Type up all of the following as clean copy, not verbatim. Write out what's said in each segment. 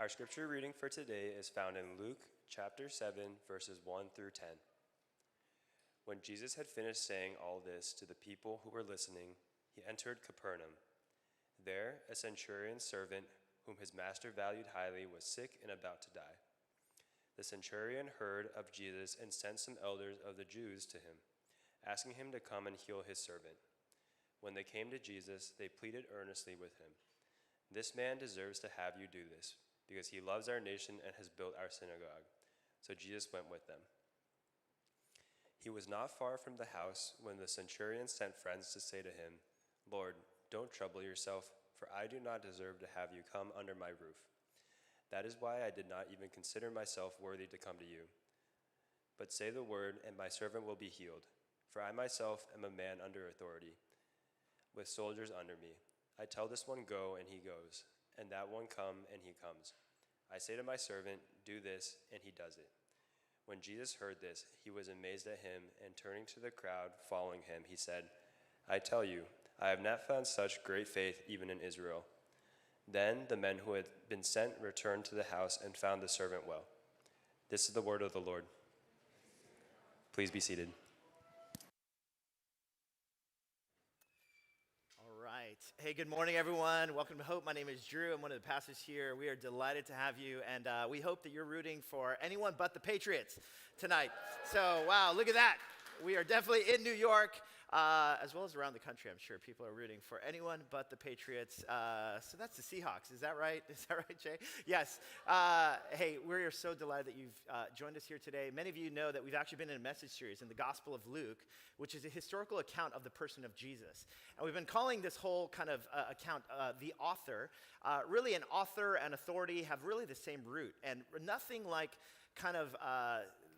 Our scripture reading for today is found in Luke chapter 7, verses 1 through 10. When Jesus had finished saying all this to the people who were listening, he entered Capernaum. There, a centurion's servant, whom his master valued highly, was sick and about to die. The centurion heard of Jesus and sent some elders of the Jews to him, asking him to come and heal his servant. When they came to Jesus, they pleaded earnestly with him, "This man deserves to have you do this, because he loves our nation and has built our synagogue." So Jesus went with them. He was not far from the house when the centurion sent friends to say to him, "Lord, don't trouble yourself, for I do not deserve to have you come under my roof. That is why I did not even consider myself worthy to come to you. But say the word, and my servant will be healed. For I myself am a man under authority, with soldiers under me. I tell this one, go, and he goes, and that one, come, and he comes. I say to my servant, do this, and he does it." When Jesus heard this, he was amazed at him, and turning to the crowd following him, he said, "I tell you, I have not found such great faith even in Israel." Then the men who had been sent returned to the house and found the servant well. This is the word of the Lord. Please be seated. All right. Hey, good morning, everyone. Welcome to Hope. My name is Drew. I'm one of the pastors here. We are delighted to have you, and we hope that you're rooting for anyone but the Patriots tonight. So, wow, look at that. We are definitely in New York, as well as around the country. I'm sure people are rooting for anyone but the Patriots. So that's the Seahawks. Is that right? Is that right, Jay? Yes. Hey, we're so delighted that you've joined us here today. Many of you know that we've actually been in a message series in the Gospel of Luke, which is a historical account of the person of Jesus. And we've been calling this whole kind of account the author. Really, an author and authority have really the same root, and nothing like kind of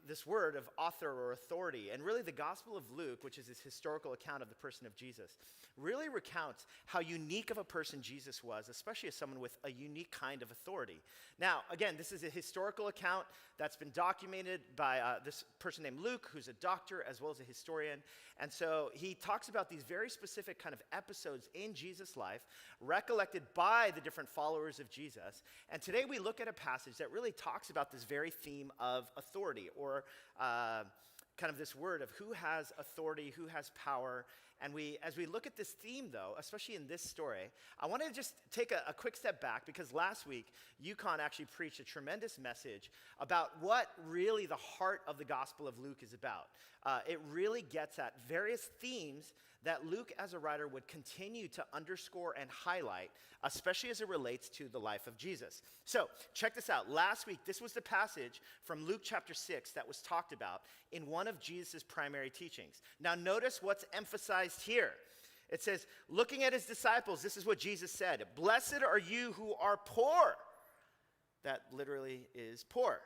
this word of author or authority. And really the Gospel of Luke, which is this historical account of the person of Jesus, really recounts how unique of a person Jesus was, especially as someone with a unique kind of authority. Now, again, this is a historical account that's been documented by this person named Luke, who's a doctor as well as a historian. And so he talks about these very specific kind of episodes in Jesus' life, recollected by the different followers of Jesus. And today we look at a passage that really talks about this very theme of authority, or kind of this word of who has authority, who has power. And as we look at this theme, though, especially in this story, I want to just take a quick step back, because last week, Yukon actually preached a tremendous message about what really the heart of the Gospel of Luke is about. It really gets at various themes that Luke, as a writer, would continue to underscore and highlight, especially as it relates to the life of Jesus. So, check this out. Last week, this was the passage from Luke chapter 6 that was talked about in one of Jesus' primary teachings. Now, notice what's emphasized here. It says, looking at his disciples, this is what Jesus said, "Blessed are you who are poor." That literally is poor.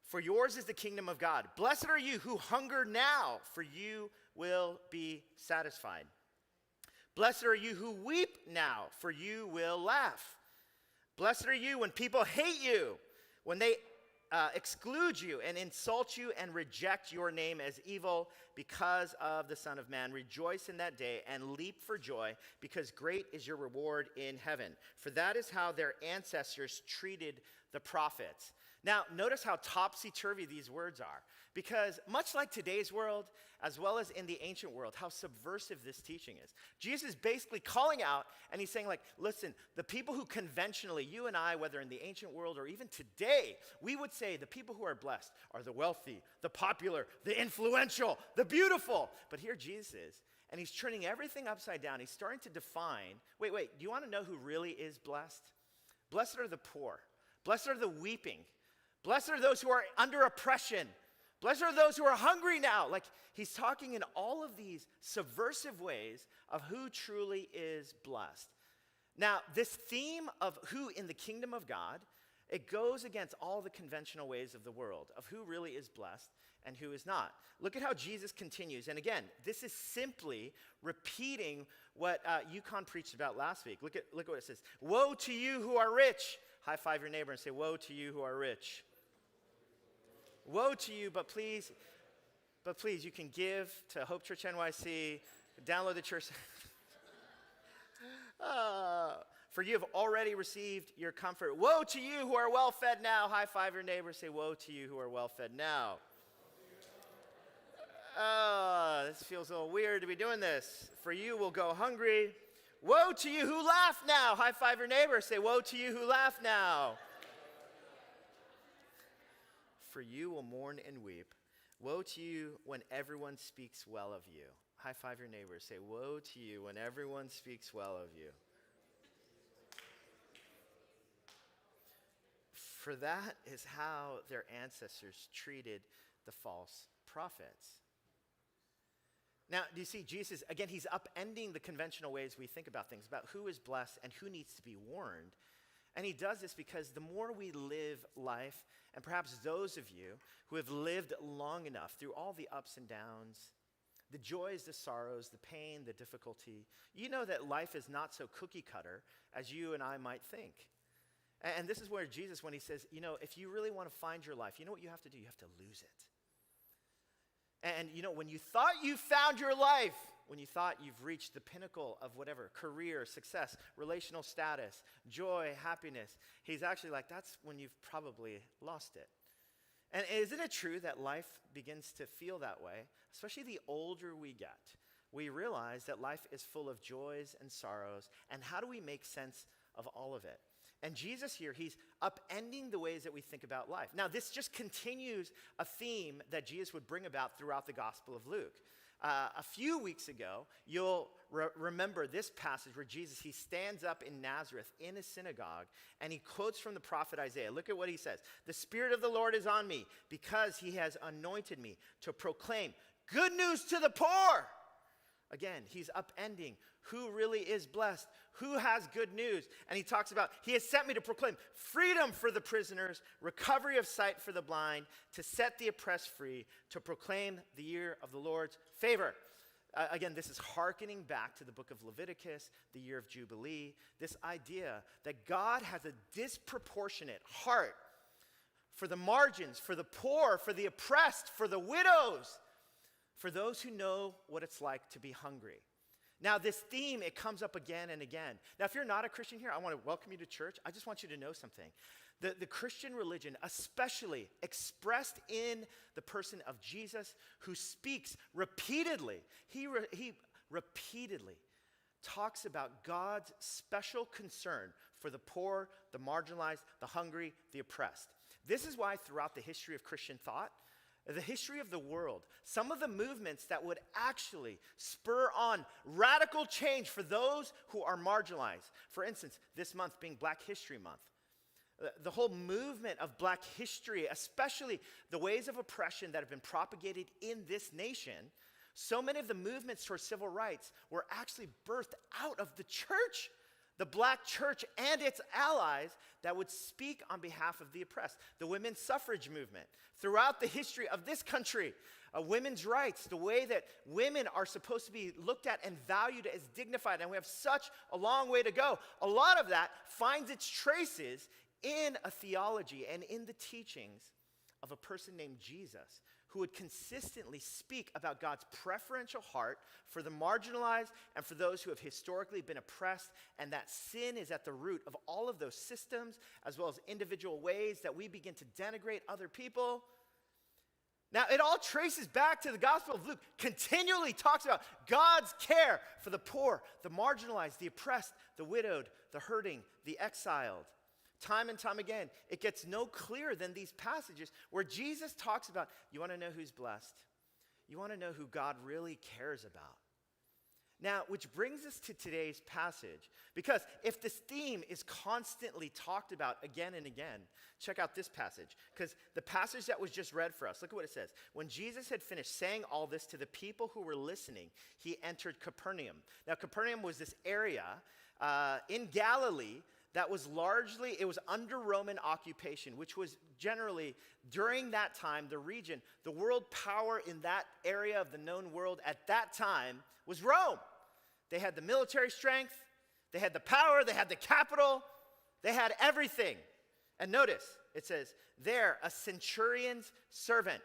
"For yours is the kingdom of God. Blessed are you who hunger now, for you will be satisfied. Blessed are you who weep now, for you will laugh. Blessed are you when people hate you, when they exclude you and insult you and reject your name as evil because of the Son of Man. Rejoice in that day and leap for joy, because great is your reward in heaven. For that is how their ancestors treated the prophets." Now, notice how topsy-turvy these words are, because much like today's world, as well as in the ancient world, how subversive this teaching is. Jesus is basically calling out, and he's saying, like, listen, the people who conventionally, you and I, whether in the ancient world or even today, we would say the people who are blessed are the wealthy, the popular, the influential, the beautiful. But here Jesus is, and he's turning everything upside down. He's starting to define, wait, do you want to know who really is blessed? Blessed are the poor. Blessed are the weeping. Blessed are those who are under oppression. Blessed are those who are hungry now. Like, he's talking in all of these subversive ways of who truly is blessed. Now, this theme of who in the kingdom of God, it goes against all the conventional ways of the world, of who really is blessed and who is not. Look at how Jesus continues. And again, this is simply repeating what Yukon preached about last week. Look what it says. "Woe to you who are rich." High five your neighbor and say, "Woe to you who are rich." Woe to you, but please, you can give to Hope Church NYC, download the church. for you have already received your comfort. Woe to you who are well fed now. High five your neighbor. Say, woe to you who are well fed now. This feels a little weird to be doing this. For you will go hungry. Woe to you who laugh now. High five your neighbor. Say, woe to you who laugh now. For you will mourn and weep. Woe to you when everyone speaks well of you. High five your neighbor. Say, woe to you when everyone speaks well of you. For that is how their ancestors treated the false prophets. Now, do you see Jesus, again, he's upending the conventional ways we think about things, about who is blessed and who needs to be warned. And he does this because the more we live life, and perhaps those of you who have lived long enough through all the ups and downs, the joys, the sorrows, the pain, the difficulty, you know that life is not so cookie cutter as you and I might think. And this is where Jesus, when he says, if you really want to find your life, you know what you have to do? You have to lose it. And when you thought you found your life, when you thought you've reached the pinnacle of whatever, career, success, relational status, joy, happiness, he's actually like, that's when you've probably lost it. And isn't it true that life begins to feel that way? Especially the older we get, we realize that life is full of joys and sorrows, and how do we make sense of all of it? And Jesus here, he's upending the ways that we think about life. Now, this just continues a theme that Jesus would bring about throughout the Gospel of Luke. A few weeks ago, you'll remember this passage where Jesus, he stands up in Nazareth in a synagogue, and he quotes from the prophet Isaiah. Look at what he says. The Spirit of the Lord is on me because he has anointed me to proclaim good news to the poor. Again, he's upending who really is blessed, who has good news. And he talks about, he has sent me to proclaim freedom for the prisoners, recovery of sight for the blind, to set the oppressed free, to proclaim the year of the Lord's favor. Again, this is hearkening back to the book of Leviticus, the year of Jubilee, this idea that God has a disproportionate heart for the margins, for the poor, for the oppressed, for the widows, for those who know what it's like to be hungry. Now, this theme, it comes up again and again. Now, if you're not a Christian here, I want to welcome you to church. I just want you to know something. The Christian religion, especially expressed in the person of Jesus, who speaks repeatedly, he repeatedly talks about God's special concern for the poor, the marginalized, the hungry, the oppressed. This is why throughout the history of Christian thought, the history of the world, some of the movements that would actually spur on radical change for those who are marginalized. For instance, this month being Black History Month. The whole movement of Black history, especially the ways of oppression that have been propagated in this nation, so many of the movements towards civil rights were actually birthed out of the church. The Black church and its allies that would speak on behalf of the oppressed. The women's suffrage movement. Throughout the history of this country, women's rights, the way that women are supposed to be looked at and valued as dignified, and we have such a long way to go. A lot of that finds its traces in a theology and in the teachings of a person named Jesus, who would consistently speak about God's preferential heart for the marginalized and for those who have historically been oppressed, and that sin is at the root of all of those systems, as well as individual ways that we begin to denigrate other people. Now, it all traces back to the Gospel of Luke, continually talks about God's care for the poor, the marginalized, the oppressed, the widowed, the hurting, the exiled. Time and time again, it gets no clearer than these passages where Jesus talks about, you want to know who's blessed? You want to know who God really cares about? Now, which brings us to today's passage, because if this theme is constantly talked about again and again, check out this passage, because the passage that was just read for us, look at what it says. When Jesus had finished saying all this to the people who were listening, he entered Capernaum. Now, Capernaum was this area in Galilee that was largely, it was under Roman occupation, which was generally, during that time, the region, the world power in that area of the known world at that time was Rome. They had the military strength, they had the power, they had the capital, they had everything. And notice, it says, there, a centurion's servant.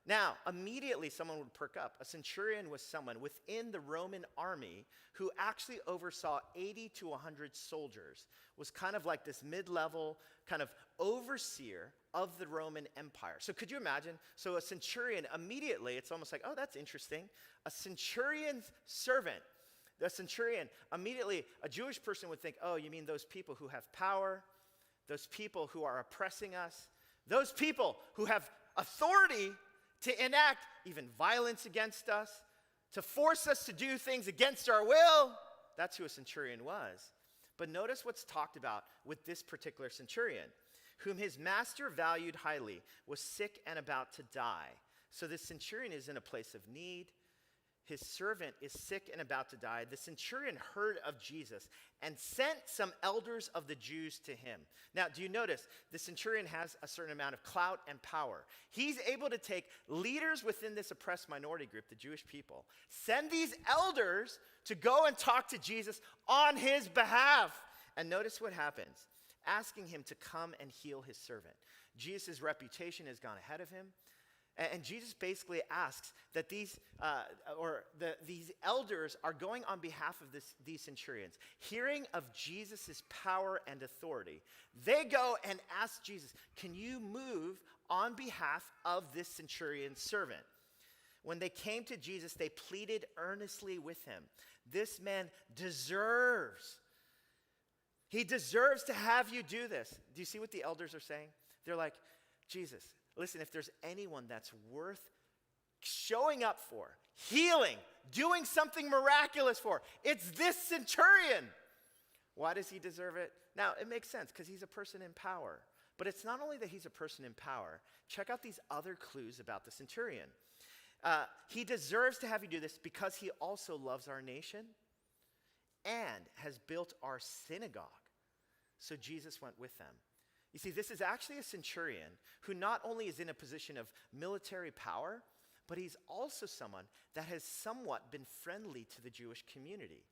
Now, immediately someone would perk up. A centurion was someone within the Roman army who actually oversaw 80 to 100 soldiers, was kind of like this mid-level kind of overseer of the Roman Empire. So could you imagine? So a centurion, immediately, it's almost like, oh, that's interesting. A centurion's servant. The centurion, immediately, a Jewish person would think, oh, you mean those people who have power, those people who are oppressing us, those people who have authority to enact even violence against us, to force us to do things against our will. That's who a centurion was. But notice what's talked about with this particular centurion, whom his master valued highly, was sick and about to die. So this centurion is in a place of need. His servant is sick and about to die. The centurion heard of Jesus and sent some elders of the Jews to him. Now, do you notice the centurion has a certain amount of clout and power? He's able to take leaders within this oppressed minority group, the Jewish people, send these elders to go and talk to Jesus on his behalf. And notice what happens, asking him to come and heal his servant. Jesus' reputation has gone ahead of him. And Jesus basically asks that these elders are going on behalf of these centurions. Hearing of Jesus' power and authority, they go and ask Jesus, can you move on behalf of this centurion's servant? When they came to Jesus, they pleaded earnestly with him. This man deserves. He deserves to have you do this. Do you see what the elders are saying? They're like, Jesus, listen, if there's anyone that's worth showing up for, healing, doing something miraculous for, it's this centurion. Why does he deserve it? Now, it makes sense because he's a person in power. But it's not only that he's a person in power. Check out these other clues about the centurion. He deserves to have you do this because he also loves our nation and has built our synagogue. So Jesus went with them. You see, this is actually a centurion who not only is in a position of military power, but he's also someone that has somewhat been friendly to the Jewish community.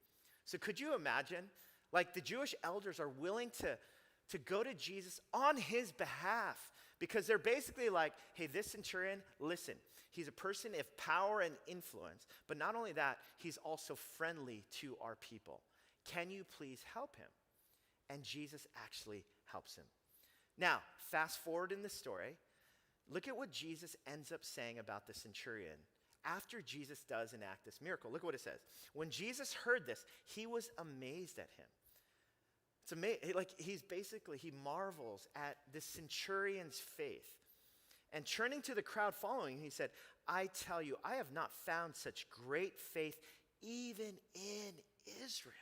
So could you imagine, like the Jewish elders are willing to go to Jesus on his behalf because they're basically like, hey, this centurion, listen, he's a person of power and influence, but not only that, he's also friendly to our people. Can you please help him? And Jesus actually helps him. Now, fast forward in the story, look at what Jesus ends up saying about the centurion after Jesus does enact this miracle. Look at what it says. When Jesus heard this, he was amazed at him. It's amazing. Like he marvels at the centurion's faith. And turning to the crowd following, he said, I tell you, I have not found such great faith even in Israel.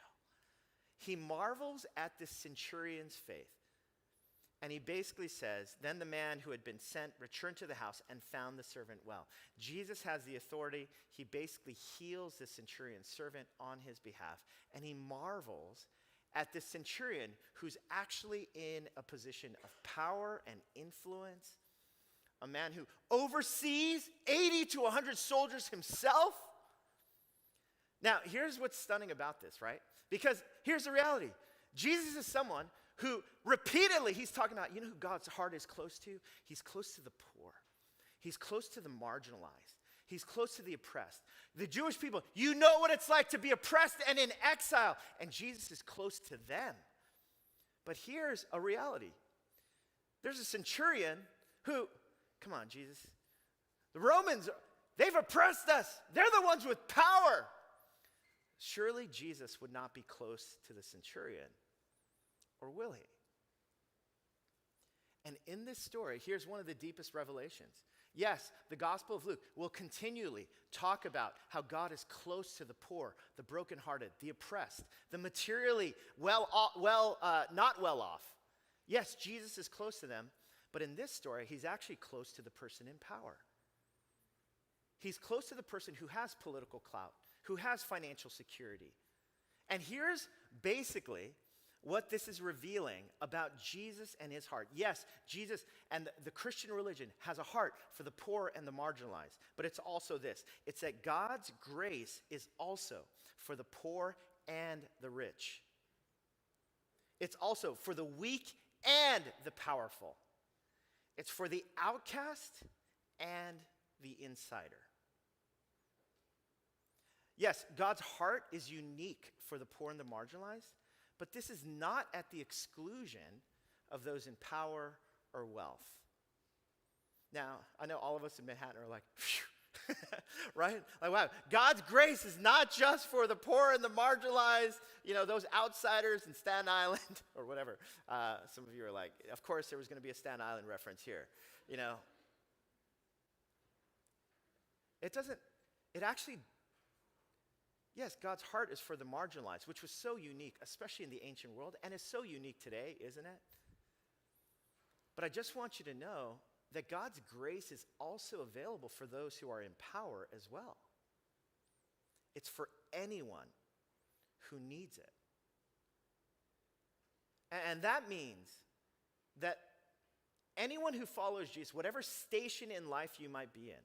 He marvels at the centurion's faith. And he basically says, then the man who had been sent returned to the house and found the servant well. Jesus has the authority. He basically heals the centurion's servant on his behalf. And he marvels at the centurion who's actually in a position of power and influence, a man who oversees 80 to 100 soldiers himself. Now, here's what's stunning about this, right? Because here's the reality. Jesus is someone who repeatedly, he's talking about, you know who God's heart is close to? He's close to the poor. He's close to the marginalized. He's close to the oppressed. The Jewish people, you know what it's like to be oppressed and in exile. And Jesus is close to them. But here's a reality. There's a centurion who, come on, Jesus. The Romans, they've oppressed us. They're the ones with power. Surely Jesus would not be close to the centurion. Or will he? And in this story, here's one of the deepest revelations. Yes, the Gospel of Luke will continually talk about how God is close to the poor, the brokenhearted, the oppressed, the materially not well off. Yes, Jesus is close to them, but in this story, he's actually close to the person in power. He's close to the person who has political clout, who has financial security. And here's basically what this is revealing about Jesus and his heart. Yes, Jesus and the Christian religion has a heart for the poor and the marginalized, but it's also this. It's that God's grace is also for the poor and the rich. It's also for the weak and the powerful. It's for the outcast and the insider. Yes, God's heart is unique for the poor and the marginalized, but this is not at the exclusion of those in power or wealth. Now, I know all of us in Manhattan are like, phew, right? Like, wow, God's grace is not just for the poor and the marginalized, those outsiders in Staten Island or whatever. Some of you are like, of course there was going to be a Staten Island reference here, Yes, God's heart is for the marginalized, which was so unique, especially in the ancient world, and is so unique today, isn't it? But I just want you to know that God's grace is also available for those who are in power as well. It's for anyone who needs it. And that means that anyone who follows Jesus, whatever station in life you might be in,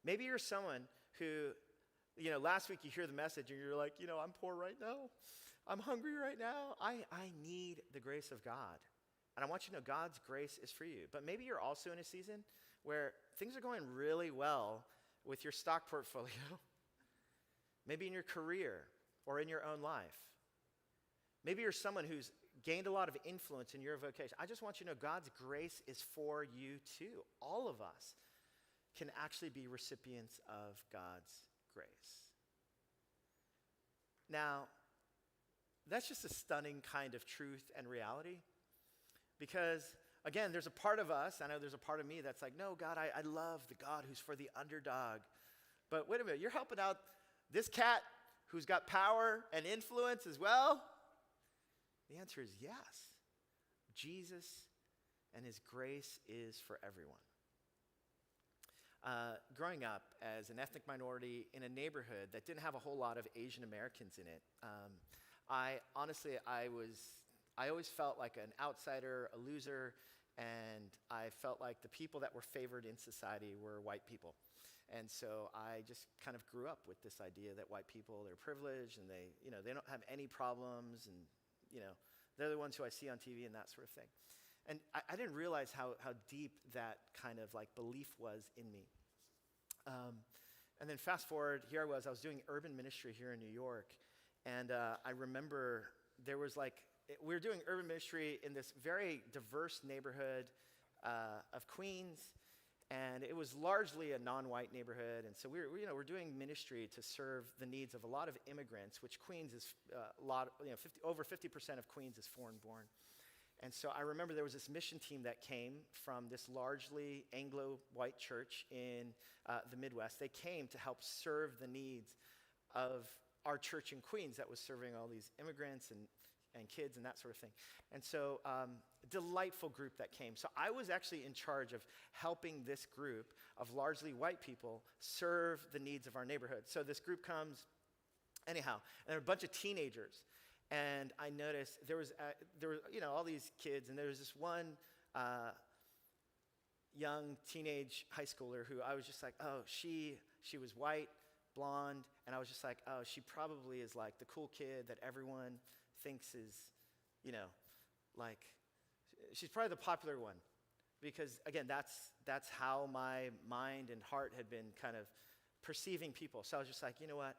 maybe you're someone who, last week you hear the message and you're like, I'm poor right now. I'm hungry right now. I need the grace of God. And I want you to know God's grace is for you. But maybe you're also in a season where things are going really well with your stock portfolio. Maybe in your career or in your own life. Maybe you're someone who's gained a lot of influence in your vocation. I just want you to know God's grace is for you too. All of us can actually be recipients of God's grace. Now, that's just a stunning kind of truth and reality. Because, again, there's a part of us, I know there's a part of me that's like, no, God, I love the God who's for the underdog. But wait a minute, you're helping out this cat who's got power and influence as well? The answer is yes. Jesus and his grace is for everyone. Growing up as an ethnic minority in a neighborhood that didn't have a whole lot of Asian Americans in it, I always felt like an outsider, a loser, and I felt like the people that were favored in society were white people. And so I just kind of grew up with this idea that white people, they're privileged and they don't have any problems, and they're the ones who I see on TV and that sort of thing. And I didn't realize how deep that kind of like belief was in me. And then fast forward, here I was doing urban ministry here in New York, and I remember there was we were doing urban ministry in this very diverse neighborhood of Queens, and it was largely a non-white neighborhood. And so we're doing ministry to serve the needs of a lot of immigrants, which Queens is over 50% of Queens is foreign-born. And so I remember there was this mission team that came from this largely Anglo-white church in the Midwest. They came to help serve the needs of our church in Queens that was serving all these immigrants and kids and that sort of thing. And so delightful group that came. So I was actually in charge of helping this group of largely white people serve the needs of our neighborhood. So this group comes, anyhow, and there were a bunch of teenagers. And I noticed there were all these kids, and there was this one young teenage high schooler who I was just like, oh, she was white, blonde, and I was just like, oh, she probably is like the cool kid that everyone thinks is, she's probably the popular one. Because, again, that's how my mind and heart had been kind of perceiving people. So I was just like, you know what?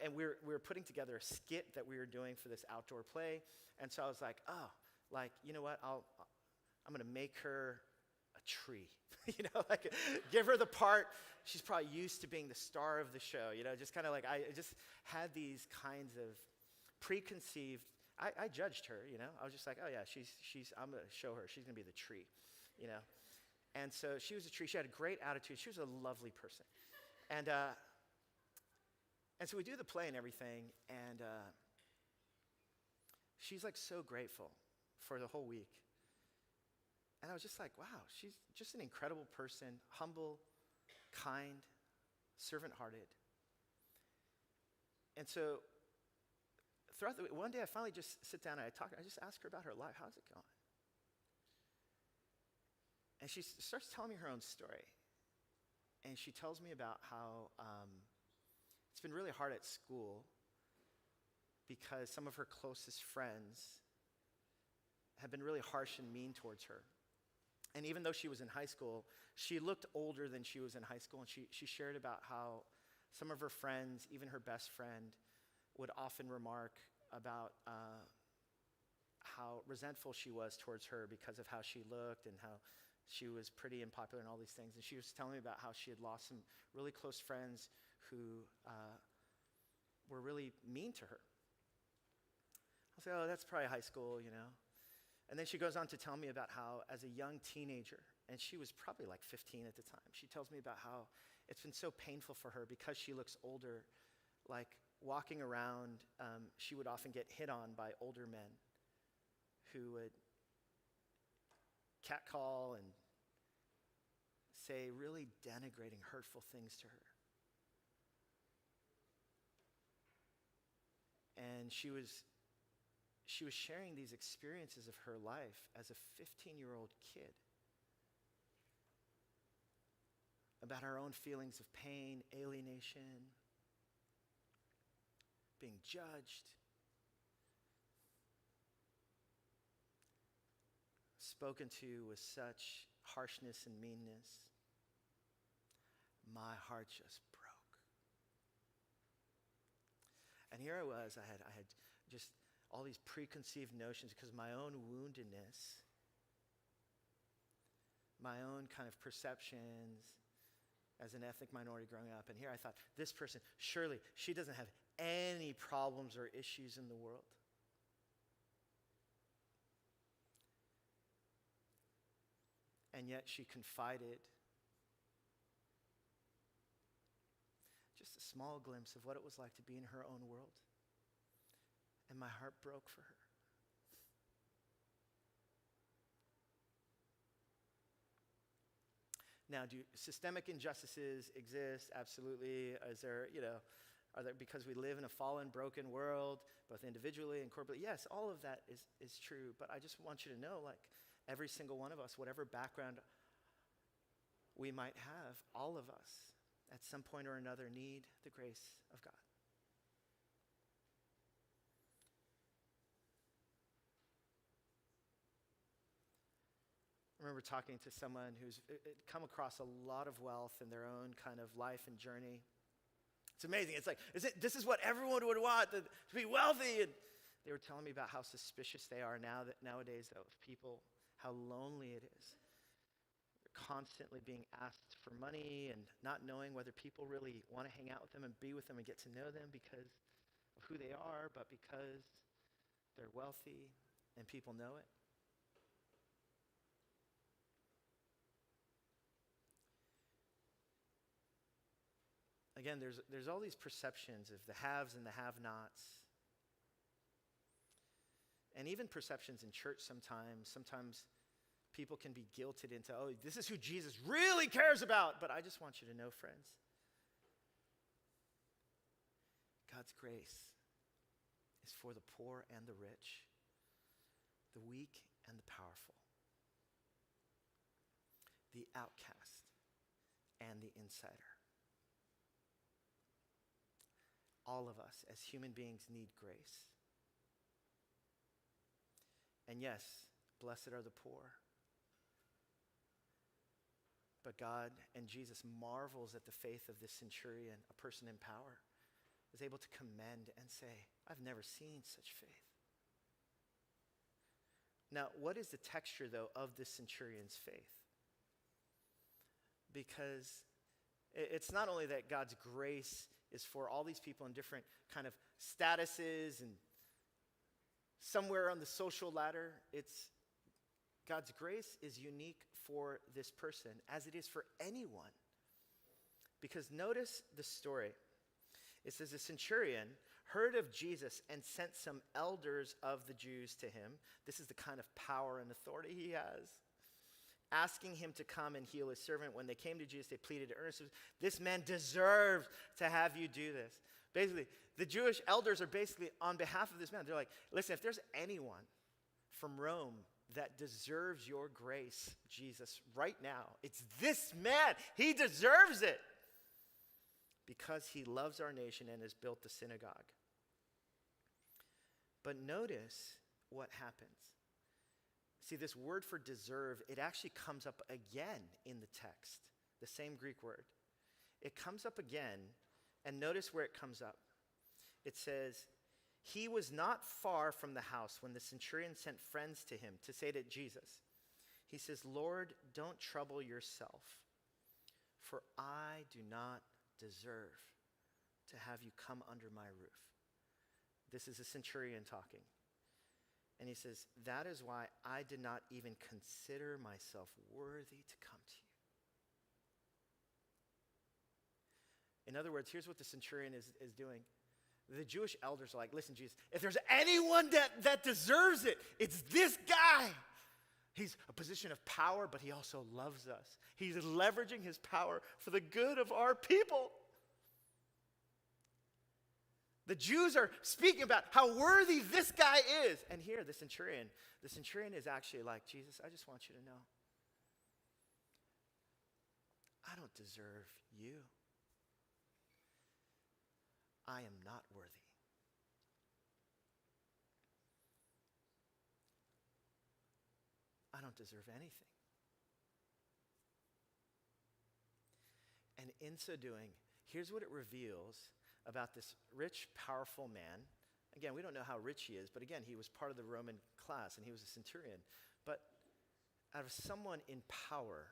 And we were putting together a skit that we were doing for this outdoor play. And so I was like, you know what? I'm going to make her a tree. Give her the part. She's probably used to being the star of the show. Just kind of like, I just had these kinds of preconceived, I judged her, I was just like, oh yeah, I'm going to show her. She's going to be the tree, And so she was a tree. She had a great attitude. She was a lovely person. And so we do the play and everything, and she's like so grateful for the whole week. And I was just like, wow, she's just an incredible person, humble, kind, servant-hearted. And so throughout the week, one day I finally just sit down and I just ask her about her life. How's it going? And she starts telling me her own story. And she tells me about how it's been really hard at school because some of her closest friends have been really harsh and mean towards her. And even though she was in high school, she looked older than she was in high school. And she shared about how some of her friends, even her best friend, would often remark about how resentful she was towards her because of how she looked and how she was pretty and popular and all these things. And she was telling me about how she had lost some really close friends who were really mean to her. I'll say, oh, that's probably high school, you know. And then she goes on to tell me about how, as a young teenager, and she was probably like 15 at the time, she tells me about how it's been so painful for her because she looks older. Like walking around, she would often get hit on by older men who would catcall and say really denigrating, hurtful things to her. And she was sharing these experiences of her life as a 15-year-old kid about her own feelings of pain, alienation, being judged, spoken to with such harshness and meanness. My heart just broke. And here I was, I had just all these preconceived notions because my own woundedness, my own kind of perceptions as an ethnic minority growing up. And here I thought, this person, surely she doesn't have any problems or issues in the world. And yet she confided just a small glimpse of what it was like to be in her own world. And my heart broke for her. Now, do systemic injustices exist? Absolutely. Is there, are there, because we live in a fallen, broken world, both individually and corporately? Yes, all of that is true. But I just want you to know, like, every single one of us, whatever background we might have, all of us, at some point or another, need the grace of God. I remember talking to someone who's come across a lot of wealth in their own kind of life and journey. It's amazing. It's like, this is what everyone would want, to be wealthy. And they were telling me about how suspicious they are nowadays of people, how lonely it is. They're constantly being asked for money and not knowing whether people really want to hang out with them and be with them and get to know them because of who they are, but because they're wealthy and people know it. Again, there's all these perceptions of the haves and the have-nots. And even perceptions in church sometimes. Sometimes people can be guilted into, oh, this is who Jesus really cares about. But I just want you to know, friends, God's grace is for the poor and the rich, the weak and the powerful, the outcast and the insider. All of us as human beings need grace. And yes, blessed are the poor. But God and Jesus marvels at the faith of this centurion, a person in power, is able to commend and say, I've never seen such faith. Now, what is the texture, though, of this centurion's faith? Because it's not only that God's grace is for all these people in different kind of statuses and somewhere on the social ladder. It's God's grace is unique for this person as it is for anyone. Because notice the story. It says, the centurion heard of Jesus and sent some elders of the Jews to him. This is the kind of power and authority he has. Asking him to come and heal his servant. When they came to Jesus, they pleaded earnestly, this man deserves to have you do this. Basically, the Jewish elders are basically on behalf of this man. They're like, listen, if there's anyone from Rome that deserves your grace, Jesus, right now, it's this man. He deserves it because he loves our nation and has built the synagogue. But notice what happens. See, this word for deserve, it actually comes up again in the text, the same Greek word. It comes up again, and notice where it comes up. It says, he was not far from the house when the centurion sent friends to him to say to Jesus, he says, Lord, don't trouble yourself, for I do not deserve to have you come under my roof. This is a centurion talking. And he says, that is why I did not even consider myself worthy to come to you. In other words, here's what the centurion is doing. The Jewish elders are like, listen, Jesus, if there's anyone that deserves it, it's this guy. He's a position of power, but he also loves us. He's leveraging his power for the good of our people. The Jews are speaking about how worthy this guy is. And here, the centurion is actually like, Jesus, I just want you to know, I don't deserve you. I am not worthy. I don't deserve anything. And in so doing, here's what it reveals about this rich, powerful man. Again, we don't know how rich he is, but again, he was part of the Roman class and he was a centurion. But out of someone in power,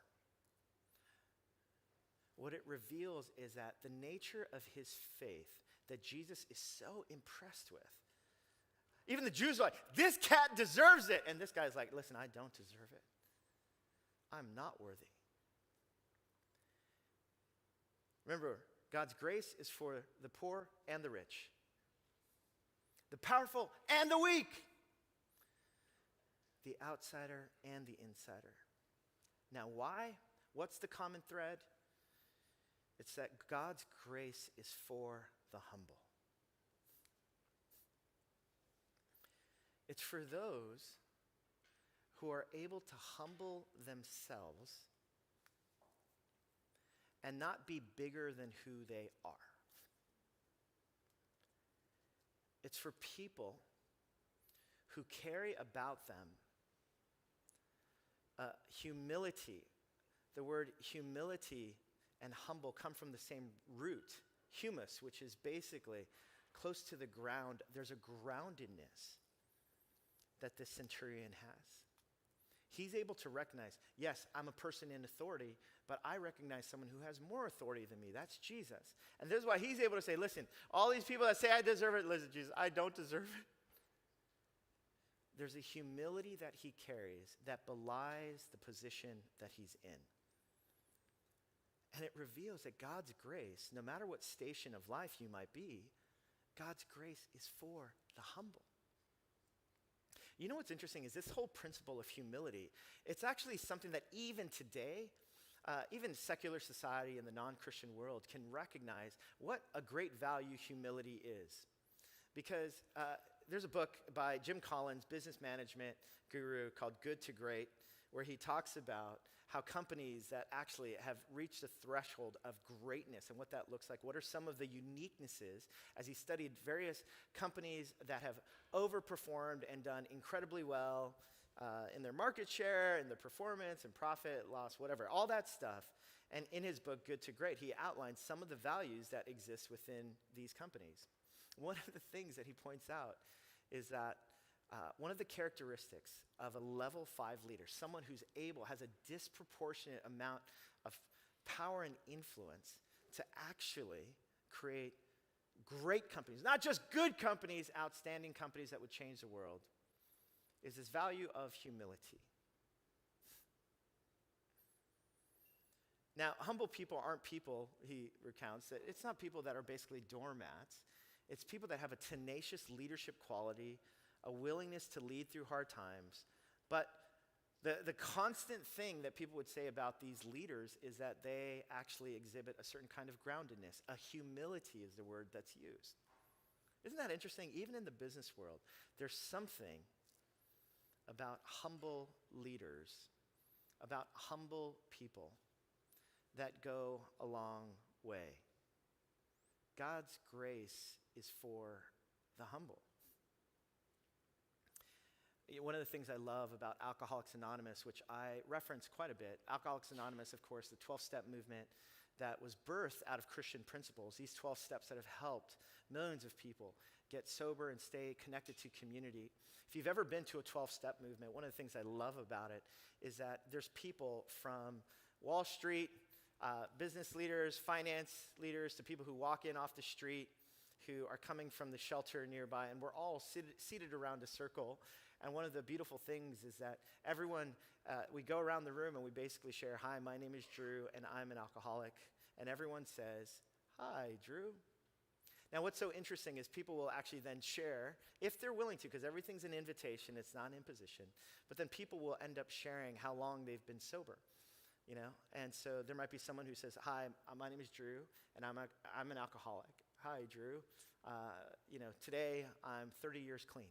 what it reveals is that the nature of his faith that Jesus is so impressed with. Even the Jews are like, this cat deserves it. And this guy's like, listen, I don't deserve it. I'm not worthy. Remember, God's grace is for the poor and the rich, the powerful and the weak, the outsider and the insider. Now, why? What's the common thread? It's that God's grace is for the humble. It's for those who are able to humble themselves and not be bigger than who they are. It's for people who carry about them humility. The word humility and humble come from the same root, humus, which is basically close to the ground. There's a groundedness that the centurion has. He's able to recognize, yes, I'm a person in authority, but I recognize someone who has more authority than me. That's Jesus. And this is why he's able to say, listen, all these people that say I deserve it, listen, Jesus, I don't deserve it. There's a humility that he carries that belies the position that he's in. And it reveals that God's grace, no matter what station of life you might be, God's grace is for the humble. You know what's interesting is this whole principle of humility, it's actually something that even today, even secular society and the non-Christian world can recognize what a great value humility is. Because there's a book by Jim Collins, business management guru, called Good to Great, where he talks about how companies that actually have reached the threshold of greatness and what that looks like. What are some of the uniquenesses as he studied various companies that have overperformed and done incredibly well in their market share, in their performance and profit, loss, whatever, all that stuff. And in his book, Good to Great, he outlines some of the values that exist within these companies. One of the things that he points out is that one of the characteristics of a level 5 leader, someone who's has a disproportionate amount of power and influence to actually create great companies, not just good companies, outstanding companies that would change the world, is this value of humility. Now, humble people aren't people, he recounts, that it's not people that are basically doormats. It's people that have a tenacious leadership quality, a willingness to lead through hard times. But the constant thing that people would say about these leaders is that they actually exhibit a certain kind of groundedness. A humility is the word that's used. Isn't that interesting? Even in the business world, there's something about humble leaders, about humble people that go a long way. God's grace is for the humble. One of the things I love about Alcoholics Anonymous, which I reference quite a bit, Alcoholics Anonymous, of course, the 12-step movement that was birthed out of Christian principles, these 12 steps that have helped millions of people get sober and stay connected to community. If you've ever been to a 12-step movement, one of the things I love about it is that there's people from Wall Street, business leaders, finance leaders, to people who walk in off the street, who are coming from the shelter nearby, and we're all seated around a circle. And one of the beautiful things is that everyone, we go around the room and we basically share, hi, my name is Drew, and I'm an alcoholic. And everyone says, hi, Drew. Now, what's so interesting is people will actually then share, if they're willing to, because everything's an invitation, it's not an imposition, but then people will end up sharing how long they've been sober. And so there might be someone who says, hi, my name is Drew, and I'm an alcoholic. Hi, Drew. Today I'm 30 years clean.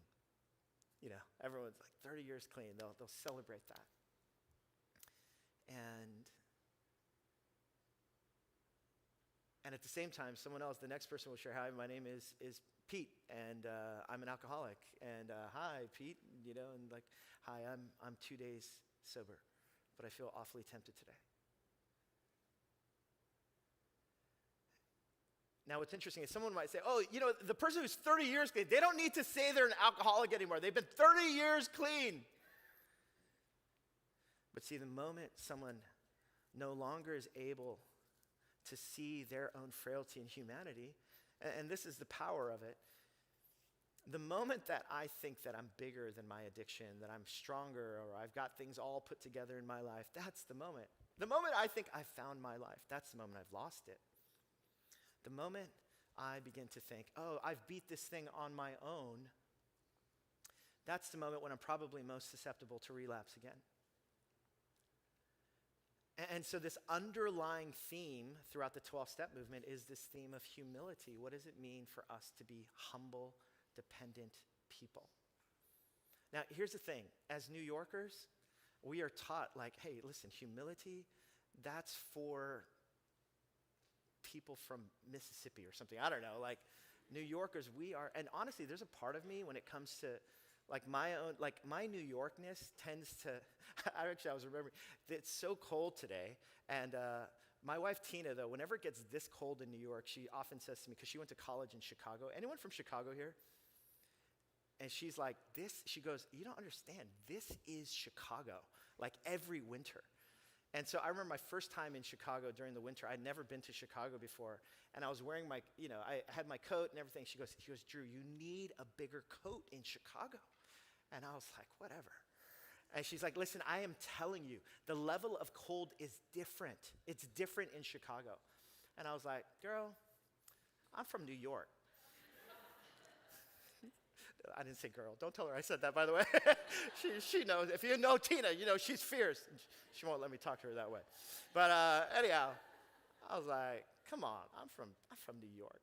Everyone's like 30 years clean. They'll celebrate that. And at the same time, someone else, the next person will share, hi, my name is Pete, and I'm an alcoholic. And hi, Pete, and like, hi, I'm 2 days sober, but I feel awfully tempted today. Now, what's interesting is someone might say, oh, the person who's 30 years clean, they don't need to say they're an alcoholic anymore. They've been 30 years clean. But see, the moment someone no longer is able to see their own frailty and humanity, and this is the power of it, the moment that I think that I'm bigger than my addiction, that I'm stronger, or I've got things all put together in my life, that's the moment. The moment I think I've found my life, that's the moment I've lost it. The moment I begin to think, oh, I've beat this thing on my own, that's the moment when I'm probably most susceptible to relapse again. And so this underlying theme throughout the 12-step movement is this theme of humility. What does it mean for us to be humble, dependent people? Now, here's the thing. As New Yorkers, we are taught, like, hey, listen, humility, that's for people from Mississippi or something. I don't know. Like, New Yorkers, we are, and honestly, there's a part of me when it comes to like my own, like my New Yorkness tends to, I was remembering, it's so cold today, and my wife Tina, though, whenever it gets this cold in New York, she often says to me, because she went to college in Chicago. Anyone from Chicago here? And she's like, she goes, you don't understand, this is Chicago, like every winter. And so I remember my first time in Chicago during the winter. I'd never been to Chicago before, and I was wearing I had my coat and everything. She goes, Drew, you need a bigger coat in Chicago. And I was like, whatever. And she's like, listen, I am telling you, the level of cold is different. It's different in Chicago. And I was like, girl, I'm from New York. I didn't say girl. Don't tell her I said that, by the way. she knows. If you know Tina, she's fierce. She won't let me talk to her that way. But anyhow, I was like, come on, I'm from New York.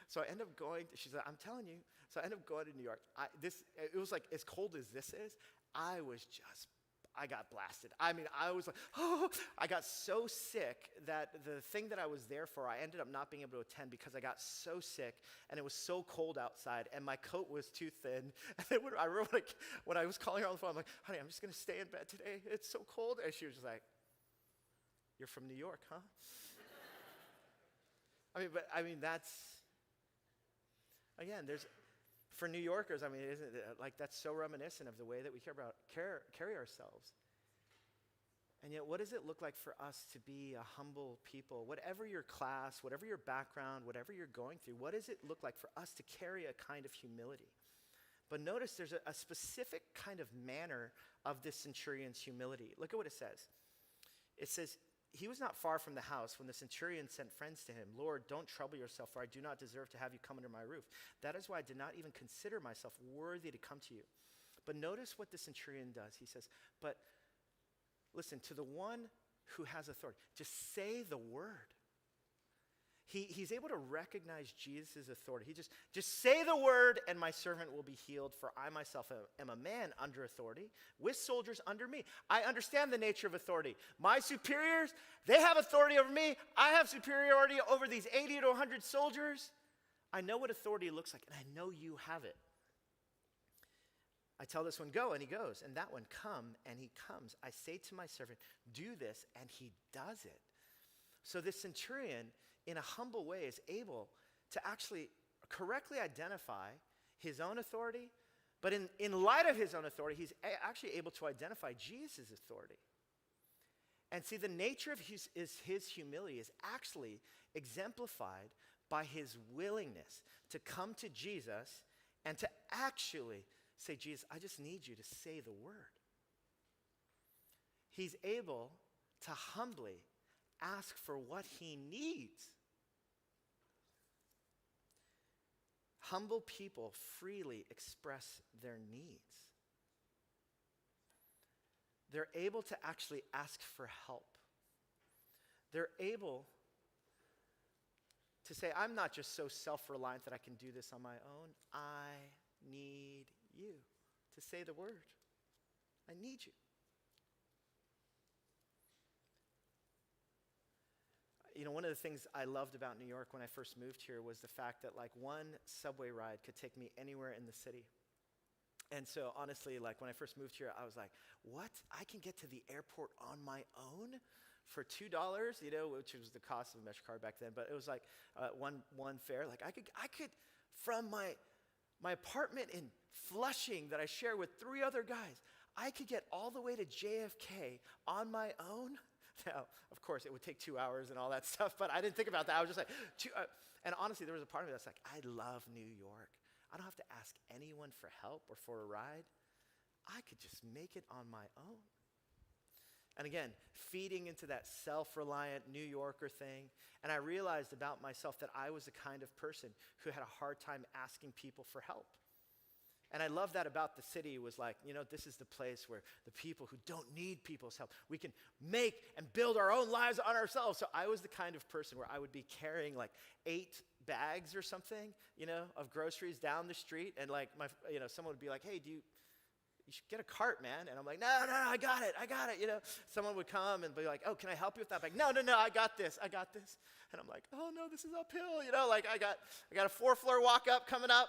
So I end up going, she's like, I'm telling you. So I end up going to New York. It was like, as cold as this is, I got blasted. I mean, I was like, oh, I got so sick that the thing that I was there for, I ended up not being able to attend because I got so sick, and it was so cold outside, and my coat was too thin. And then I remember when I was calling her on the phone, I'm like, honey, I'm just going to stay in bed today. It's so cold. And she was just like, you're from New York, huh? That's, again, for New Yorkers, isn't it like that's so reminiscent of the way that we carry ourselves. And yet, what does it look like for us to be a humble people? Whatever your class, whatever your background, whatever you're going through, what does it look like for us to carry a kind of humility? But notice there's a specific kind of manner of this centurion's humility. Look at what it says. It says, he was not far from the house when the centurion sent friends to him. Lord, don't trouble yourself, for I do not deserve to have you come under my roof. That is why I did not even consider myself worthy to come to you. But notice what the centurion does. He says, but listen, to the one who has authority, just say the word. He's able to recognize Jesus' authority. He just say the word and my servant will be healed, for I myself am a man under authority with soldiers under me. I understand the nature of authority. My superiors, they have authority over me. I have superiority over these 80 to 100 soldiers. I know what authority looks like, and I know you have it. I tell this one, go, and he goes. And that one, come, and he comes. I say to my servant, do this, and he does it. So this centurion, in a humble way, is able to actually correctly identify his own authority, but in light of his own authority, he's actually able to identify Jesus' authority. And see, the nature of his humility is actually exemplified by his willingness to come to Jesus and to actually say, Jesus, I just need you to say the word. He's able to humbly ask for what he needs. Humble people freely express their needs. They're able to actually ask for help. They're able to say, I'm not just so self-reliant that I can do this on my own. I need you to say the word. I need you. You know, one of the things I loved about New York when I first moved here was the fact that like one subway ride could take me anywhere in the city. And so honestly, like when I first moved here, I was like, what? I can get to the airport on my own for $2, you know, which was the cost of a Mesh card back then. But it was like one fare. Like I could from my apartment in Flushing that I share with 3 other guys, I could get all the way to JFK on my own. Now, of course, it would take 2 hours and all that stuff, but I didn't think about that. I was just like, and honestly, there was a part of me that's like, I love New York. I don't have to ask anyone for help or for a ride. I could just make it on my own. And again, feeding into that self-reliant New Yorker thing, and I realized about myself that I was the kind of person who had a hard time asking people for help. And I love that about the city was like, you know, this is the place where the people who don't need people's help, we can make and build our own lives on ourselves. So I was the kind of person where I would be carrying like 8 bags or something, you know, of groceries down the street. And like someone would be like, hey, you should get a cart, man. And I'm like, no, I got it. You know, someone would come and be like, oh, can I help you with that bag? No, I got this. And I'm like, oh no, this is uphill. You know, like I got a 4-floor walk up coming up.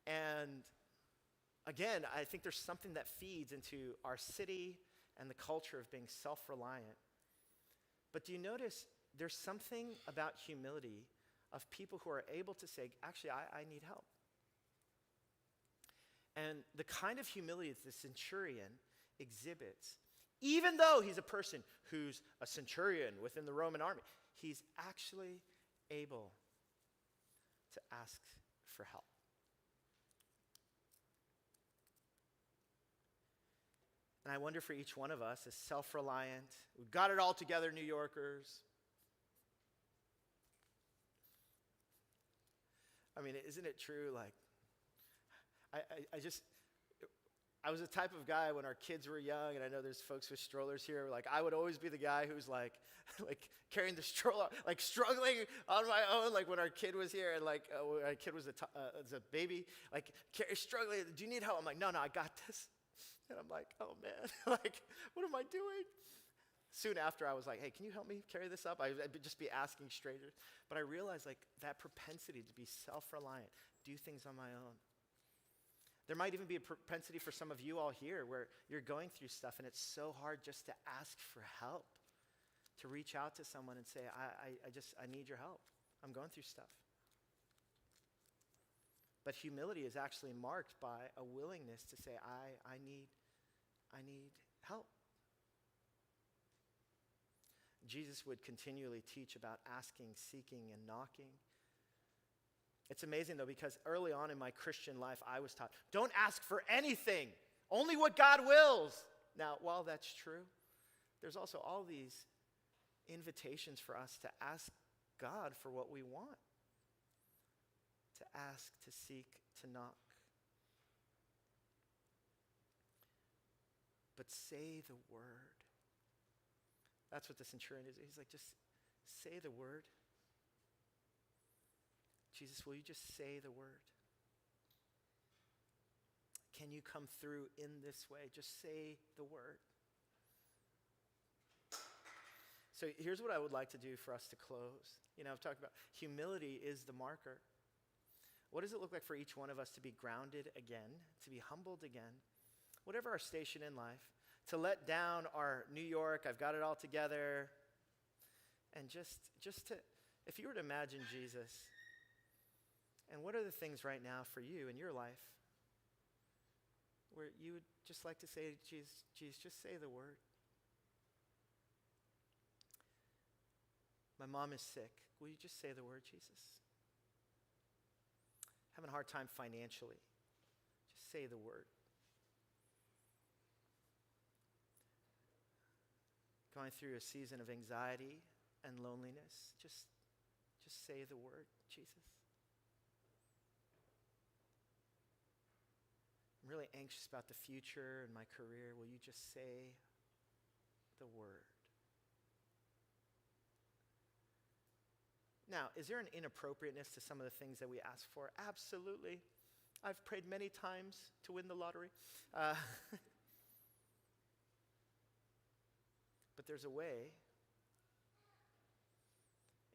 And again, I think there's something that feeds into our city and the culture of being self-reliant. But do you notice there's something about humility of people who are able to say, actually, I need help. And the kind of humility that the centurion exhibits, even though he's a person who's a centurion within the Roman army, he's actually able to ask for help. And I wonder for each one of us as self-reliant, we've got it all together, New Yorkers. I mean, isn't it true? Like, I was the type of guy when our kids were young, and I know there's folks with strollers here, like I would always be the guy who's like carrying the stroller, like struggling on my own, like when our kid was here, and like when our kid was a baby, like struggling, do you need help? I'm like, no, I got this. And I'm like, oh man, like, what am I doing? Soon after, I was like, hey, can you help me carry this up? I'd just be asking strangers. But I realized like that propensity to be self-reliant, do things on my own. There might even be a propensity for some of you all here where you're going through stuff and it's so hard just to ask for help, to reach out to someone and say, I need your help. I'm going through stuff. But humility is actually marked by a willingness to say, I need help. Jesus would continually teach about asking, seeking, and knocking. It's amazing, though, because early on in my Christian life, I was taught, don't ask for anything, only what God wills. Now, while that's true, there's also all these invitations for us to ask God for what we want, to ask, to seek, to knock. But say the word. That's what the centurion is. He's like, just say the word. Jesus, will you just say the word? Can you come through in this way? Just say the word. So here's what I would like to do for us to close. You know, I've talked about humility is the marker What does it look like for each one of us to be grounded again, to be humbled again, whatever our station in life, to let down our New York, I've got it all together, and just to, if you were to imagine Jesus, and what are the things right now for you in your life where you would just like to say, Jesus, just say the word. My mom is sick. Will you just say the word, Jesus? Having a hard time financially. Just say the word. Going through a season of anxiety and loneliness. Just say the word, Jesus. I'm really anxious about the future and my career. Will you just say the word? Now, is there an inappropriateness to some of the things that we ask for? Absolutely. I've prayed many times to win the lottery. But there's a way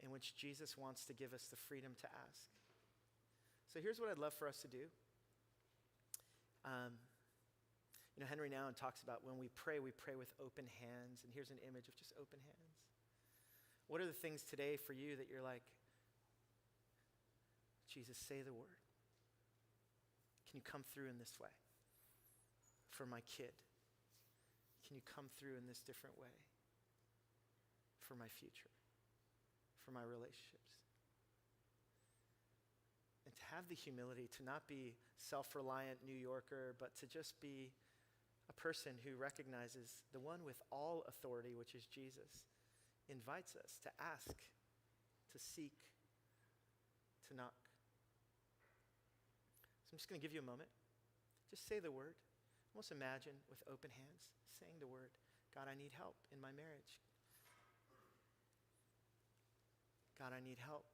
in which Jesus wants to give us the freedom to ask. So here's what I'd love for us to do. Henry Nouwen talks about when we pray with open hands, and here's an image of just open hands. What are the things today for you that you're like, Jesus, say the word? Can you come through in this way? For my kid, can you come through in this different way? For my future, for my relationships. And to have the humility to not be self-reliant New Yorker, but to just be a person who recognizes the one with all authority, which is Jesus, invites us to ask, to seek, to knock. So I'm just going to give you a moment. Just say the word. Almost imagine with open hands saying the word, God, I need help in my marriage. God, I need help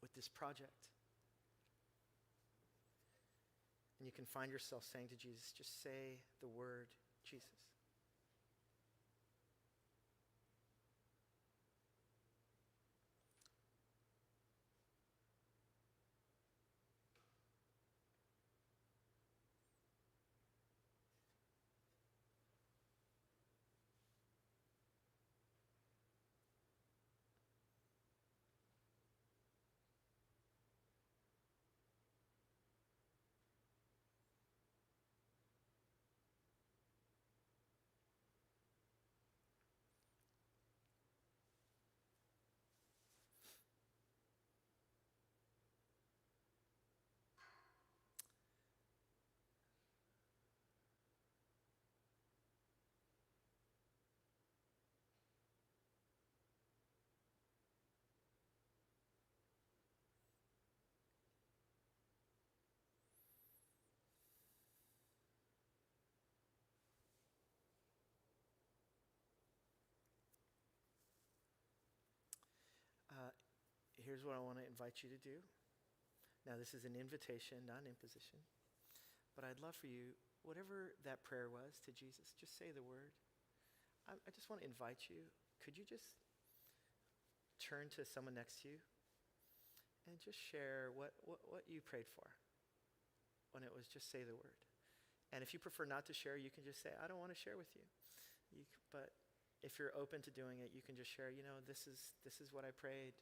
with this project. And you can find yourself saying to Jesus, just say the word, Jesus. Here's what I want to invite you to do. Now, this is an invitation, not an imposition. But I'd love for you, whatever that prayer was to Jesus, just say the word. I just want to invite you. Could you just turn to someone next to you and just share what you prayed for when it was just say the word. And if you prefer not to share, you can just say, I don't want to share with you. But if you're open to doing it, you can just share, this is what I prayed.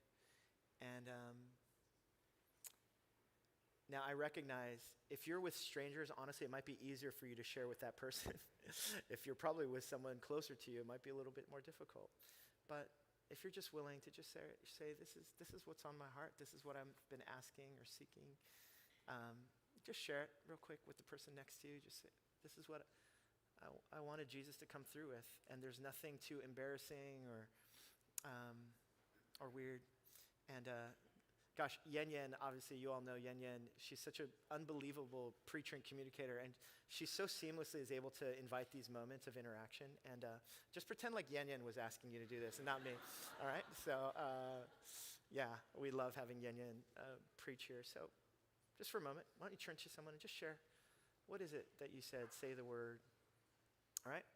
And now I recognize if you're with strangers, honestly, it might be easier for you to share with that person. If you're probably with someone closer to you, it might be a little bit more difficult. But if you're just willing to just say this is what's on my heart, this is what I've been asking or seeking, just share it real quick with the person next to you. Just say, this is what I wanted Jesus to come through with, and there's nothing too embarrassing or weird. And gosh, Yen, obviously you all know Yen. She's such an unbelievable preacher and communicator, and she so seamlessly is able to invite these moments of interaction. And just pretend like Yen was asking you to do this and not me, all right? So yeah, we love having Yen preach here. So just for a moment, why don't you turn to someone and just share, what is it that you said? Say the word, all right?